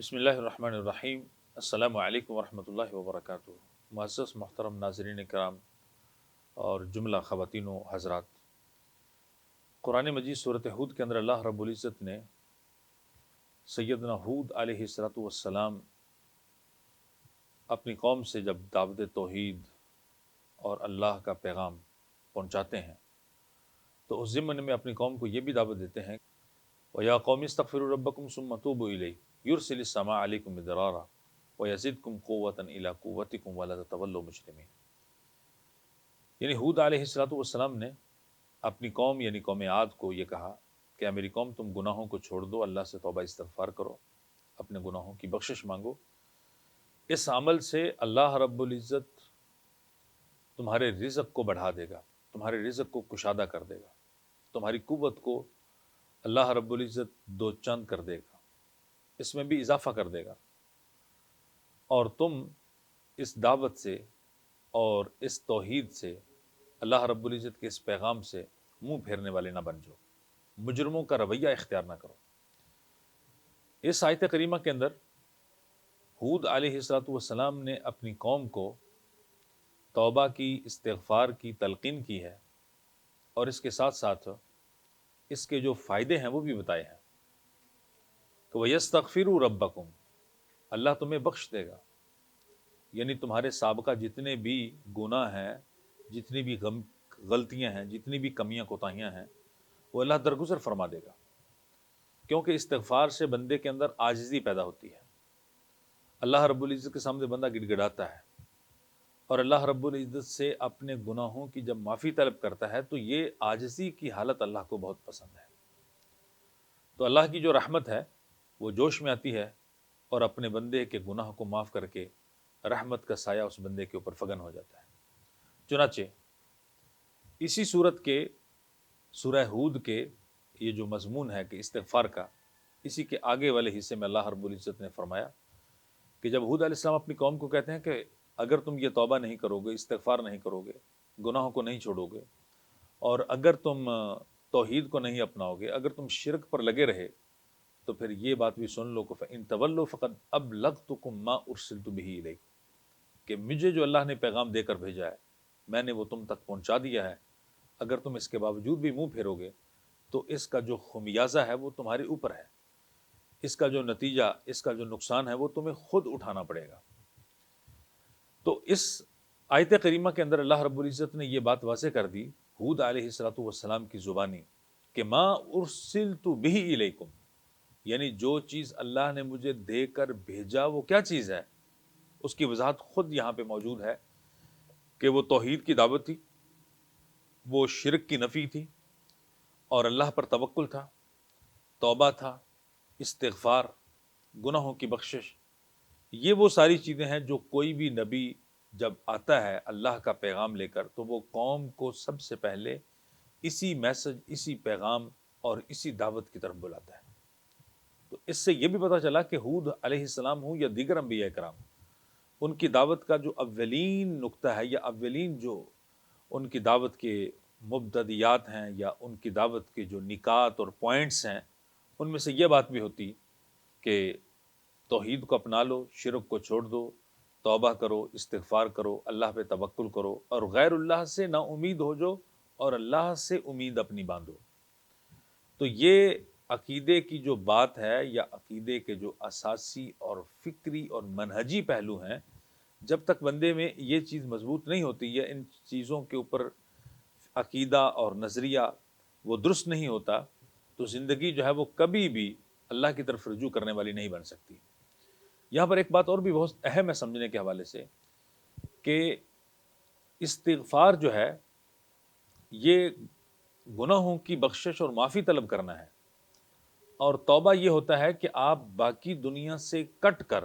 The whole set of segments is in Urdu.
بسم اللہ الرحمن الرحیم۔ السلام علیکم ورحمۃ اللہ وبرکاتہ۔ معزز محترم ناظرین کرام اور جملہ خواتین و حضرات، قرآن مجید صورت ہود کے اندر اللہ رب العزت نے سیدنا ہود علیہ الصلوۃ والسلام اپنی قوم سے جب دعوت توحید اور اللہ کا پیغام پہنچاتے ہیں تو اس ضمن میں اپنی قوم کو یہ بھی دعوت دیتے ہیں وَيَا قَوْمِ اسْتَغْفِرُوا رَبَّكُمْ ثُمَّ تُوبُوا إِلَيْهِ يُرْسِلِ السَّمَاءَ عَلَيْكُمْ مِدْرَارًا وَيَزِدْكُمْ قُوَّةً إِلَىٰ قُوَّتِكُمْ وَلَا تَتَوَلَّوْا مُجْرِمِينَ۔ یعنی ہود علیہ السلام نے اپنی قوم یعنی قوم عاد کو یہ کہا کہ اے میری قوم، تم گناہوں کو چھوڑ دو، اللہ سے توبہ استغفار کرو، اپنے گناہوں کی بخشش مانگو۔ اس عمل سے اللہ رب العزت تمہارے رزق کو بڑھا دے گا، تمہارے رزق کو کشادہ کر دے گا، تمہاری قوت کو اللہ رب العزت دو چند کر دے گا، اس میں بھی اضافہ کر دے گا، اور تم اس دعوت سے اور اس توحید سے، اللہ رب العزت کے اس پیغام سے منہ پھیرنے والے نہ بن جاؤ، مجرموں کا رویہ اختیار نہ کرو۔ اس آیت کریمہ کے اندر ہود علیہ السلام نے اپنی قوم کو توبہ کی، استغفار کی تلقین کی ہے، اور اس کے ساتھ ساتھ اس کے جو فائدے ہیں وہ بھی بتائے ہیں کہ وَيَسْتَغْفِرُوا رَبَّكُمْ، اللہ تمہیں بخش دے گا، یعنی تمہارے سابقہ جتنے بھی گناہ ہیں، جتنی بھی غلطیاں ہیں، جتنی بھی کمیاں کوتاہیاں ہیں، وہ اللہ درگزر فرما دے گا، کیونکہ استغفار سے بندے کے اندر عاجزی پیدا ہوتی ہے۔ اللہ رب العزت کے سامنے بندہ گڑ گڑاتا ہے، اور اللہ رب العزت سے اپنے گناہوں کی جب معافی طلب کرتا ہے تو یہ عاجزی کی حالت اللہ کو بہت پسند ہے۔ تو اللہ کی جو رحمت ہے وہ جوش میں آتی ہے، اور اپنے بندے کے گناہ کو معاف کر کے رحمت کا سایہ اس بندے کے اوپر فگن ہو جاتا ہے۔ چنانچہ اسی صورت کے سورہ ہود کے یہ جو مضمون ہے کہ استغفار کا، اسی کے آگے والے حصے میں اللہ رب العزت نے فرمایا کہ جب ہود علیہ السلام اپنی قوم کو کہتے ہیں کہ اگر تم یہ توبہ نہیں کرو گے، استغفار نہیں کرو گے، گناہوں کو نہیں چھوڑو گے، اور اگر تم توحید کو نہیں اپناؤ گے، اگر تم شرک پر لگے رہے، تو پھر یہ بات بھی سن لو کہ فَإِن تَوَلُّوا فَقَدْ أَبْلَغْتُكُم مَّا أُرْسِلْتُ بِهِ إِلَيْكُمْ، کہ مجھے جو اللہ نے پیغام دے کر بھیجا ہے میں نے وہ تم تک پہنچا دیا ہے، اگر تم اس کے باوجود بھی منہ پھیرو گے تو اس کا جو خمیازہ ہے وہ تمہارے اوپر ہے، اس کا جو نتیجہ، اس کا جو نقصان ہے وہ تمہیں خود اٹھانا پڑے گا۔ تو اس آیت کریمہ کے اندر اللہ رب العزت نے یہ بات واضح کر دی ہود علیہ السلام کی زبانی کہ ما ارسلت بہ الیکم، یعنی جو چیز اللہ نے مجھے دے کر بھیجا وہ کیا چیز ہے، اس کی وضاحت خود یہاں پہ موجود ہے کہ وہ توحید کی دعوت تھی، وہ شرک کی نفی تھی، اور اللہ پر توکل تھا، توبہ تھا، استغفار، گناہوں کی بخشش۔ یہ وہ ساری چیزیں ہیں جو کوئی بھی نبی جب آتا ہے اللہ کا پیغام لے کر تو وہ قوم کو سب سے پہلے اسی میسج، اسی پیغام اور اسی دعوت کی طرف بلاتا ہے۔ تو اس سے یہ بھی پتہ چلا کہ ہود علیہ السلام ہوں یا دیگر انبیاء کرام، ان کی دعوت کا جو اولین نقطہ ہے یا اولین جو ان کی دعوت کے مبتدیات ہیں یا ان کی دعوت کے جو نکات اور پوائنٹس ہیں، ان میں سے یہ بات بھی ہوتی کہ توحید کو اپنا لو، شرک کو چھوڑ دو، توبہ کرو، استغفار کرو، اللہ پہ توکل کرو، اور غیر اللہ سے نا امید ہو جاؤ اور اللہ سے امید اپنی باندھو۔ تو یہ عقیدے کی جو بات ہے یا عقیدے کے جو اساسی اور فکری اور منہجی پہلو ہیں، جب تک بندے میں یہ چیز مضبوط نہیں ہوتی ہے، ان چیزوں کے اوپر عقیدہ اور نظریہ وہ درست نہیں ہوتا، تو زندگی جو ہے وہ کبھی بھی اللہ کی طرف رجوع کرنے والی نہیں بن سکتی۔ یہاں پر ایک بات اور بھی بہت اہم ہے سمجھنے کے حوالے سے کہ استغفار جو ہے یہ گناہوں کی بخشش اور معافی طلب کرنا ہے، اور توبہ یہ ہوتا ہے کہ آپ باقی دنیا سے کٹ کر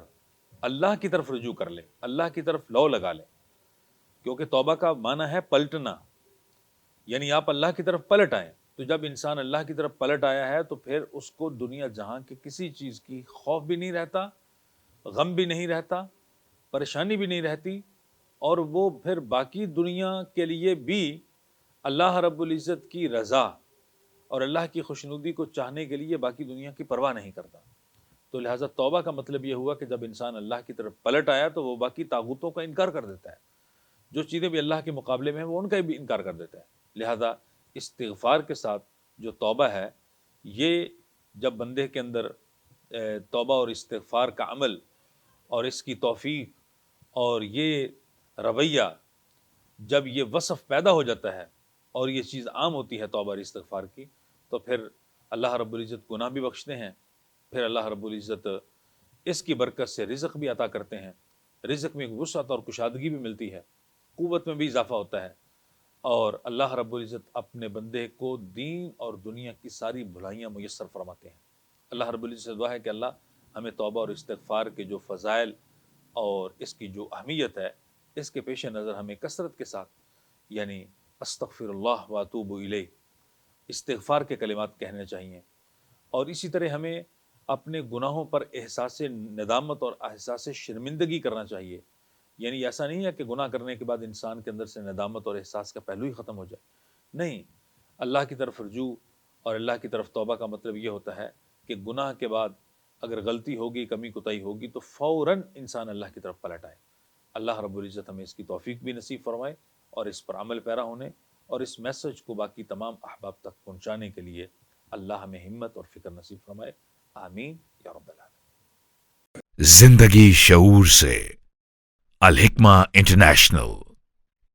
اللہ کی طرف رجوع کر لیں، اللہ کی طرف لو لگا لیں، کیونکہ توبہ کا معنی ہے پلٹنا، یعنی آپ اللہ کی طرف پلٹ آئیں۔ تو جب انسان اللہ کی طرف پلٹ آیا ہے تو پھر اس کو دنیا جہاں کے کسی چیز کی خوف بھی نہیں رہتا، غم بھی نہیں رہتا، پریشانی بھی نہیں رہتی، اور وہ پھر باقی دنیا کے لیے بھی اللہ رب العزت کی رضا اور اللہ کی خوشنودی کو چاہنے کے لیے باقی دنیا کی پرواہ نہیں کرتا۔ تو لہٰذا توبہ کا مطلب یہ ہوا کہ جب انسان اللہ کی طرف پلٹ آیا تو وہ باقی طاغوتوں کا انکار کر دیتا ہے، جو چیزیں بھی اللہ کے مقابلے میں ہیں وہ ان کا بھی انکار کر دیتا ہے۔ لہٰذا استغفار کے ساتھ جو توبہ ہے، یہ جب بندے کے اندر توبہ اور استغفار کا عمل اور اس کی توفیق اور یہ رویہ، جب یہ وصف پیدا ہو جاتا ہے اور یہ چیز عام ہوتی ہے توبہ اور استغفار کی، تو پھر اللہ رب العزت گناہ بھی بخشتے ہیں، پھر اللہ رب العزت اس کی برکت سے رزق بھی عطا کرتے ہیں، رزق میں وسعت اور کشادگی بھی ملتی ہے، قوت میں بھی اضافہ ہوتا ہے، اور اللہ رب العزت اپنے بندے کو دین اور دنیا کی ساری بھلائیاں میسر فرماتے ہیں۔ اللہ رب العزت سے دعا ہے کہ اللہ ہمیں توبہ اور استغفار کے جو فضائل اور اس کی جو اہمیت ہے، اس کے پیش نظر ہمیں کثرت کے ساتھ یعنی استغفر اللہ واتوب الیہ، استغفار کے کلمات کہنے چاہیے، اور اسی طرح ہمیں اپنے گناہوں پر احساس ندامت اور احساس شرمندگی کرنا چاہیے۔ یعنی ایسا نہیں ہے کہ گناہ کرنے کے بعد انسان کے اندر سے ندامت اور احساس کا پہلو ہی ختم ہو جائے، نہیں، اللہ کی طرف رجوع اور اللہ کی طرف توبہ کا مطلب یہ ہوتا ہے کہ گناہ کے بعد اگر غلطی ہوگی، کمی کوتاہی ہوگی تو فوراً انسان اللہ کی طرف پلٹ آئے۔ اللہ رب العزت ہمیں اس کی توفیق بھی نصیب فرمائے اور اس پر عمل پیرا ہونے اور اس میسج کو باقی تمام احباب تک پہنچانے کے لیے اللہ ہمیں ہمت اور فکر نصیب فرمائے، آمین یا رب العالمین۔ زندگی شعور سے، الحکمہ انٹرنیشنل۔